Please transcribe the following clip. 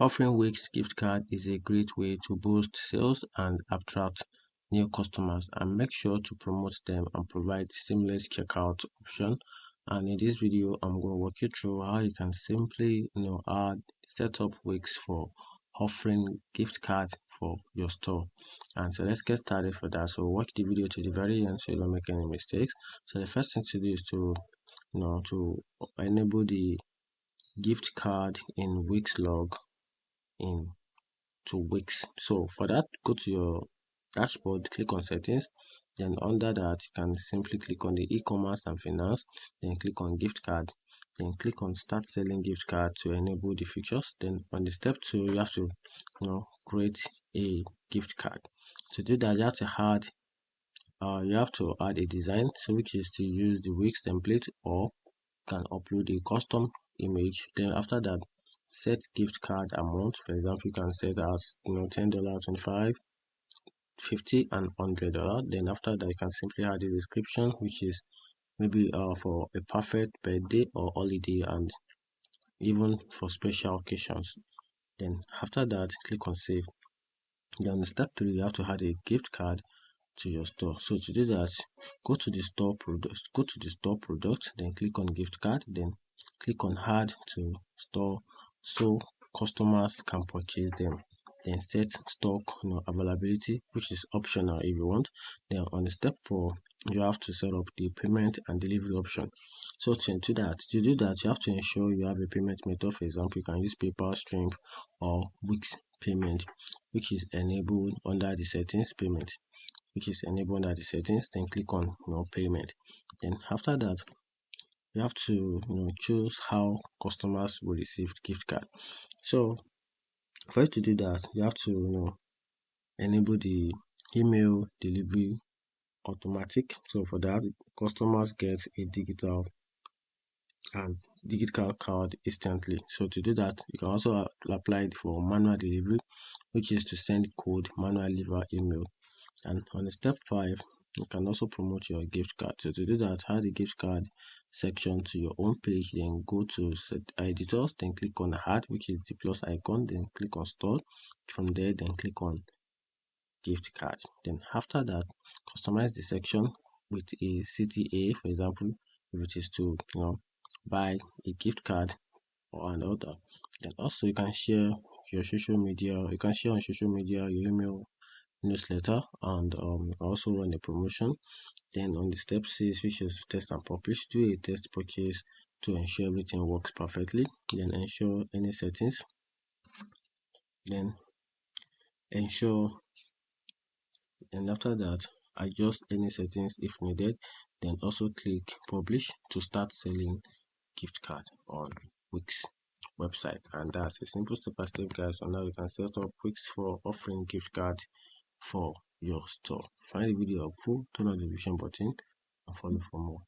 Offering Wix gift card is a great way to boost sales and attract new customers, and make sure to promote them and provide seamless checkout option. And in this video, I'm going to walk you through how you can simply set up Wix for offering gift card for your store. And so let's get started for that. So watch the video to the very end so you don't make any mistakes. So the first thing to do is to enable the gift card in Wix log in to Wix. So for that, go to your dashboard, click on settings, then under that you can simply click on the e-commerce and finance, then click on gift card, then click on start selling gift card to enable the features. Then on the step 2, you have to create a gift card. To do that, you have to add a design, so which is to use the Wix template, or can upload a custom image. Then after that, set gift card amount. For example, you can set as $10, $25, $50, and $100. Then after that, you can simply add a description, which is maybe for a perfect birthday or holiday, and even for special occasions. Then after that, click on save. Then step 3, you have to add a gift card to your store. So to do that, go to the store product, then click on gift card, then click on add to store so customers can purchase them. Then set stock availability, which is optional if you want. Then on the step 4, you have to set up the payment and delivery option. So to do that, you have to ensure you have a payment method. For example, you can use PayPal, Stripe, or Wix payment, which is enabled under the settings payment, then click on payment. Then after that, you have to choose how customers will receive gift card. So for you to do that, you have to enable the email delivery automatic. So for that, customers get a digital card instantly. So to do that, you can also apply it for manual delivery, which is to send code manually via email. And on step 5, you can also promote your gift card. So to do that, add the gift card section to your own page, then go to set editors, then click on add, which is the plus icon, then click on store. From there, then click on gift card. Then after that, customize the section with a CTA, for example, if it is to buy a gift card or an order. Then also you can share your social media, you can share on social media, your email newsletter, and you can also run a promotion. Then on the step 6, which is test and publish, do a test purchase to ensure everything works perfectly. Then ensure any settings, then and after that, adjust any settings if needed. Then also click publish to start selling gift card on Wix website. And that's a simple step-by-step guide on how you can set up Wix for offering gift card for your store. Find the video helpful, turn on the notification button, and follow for more.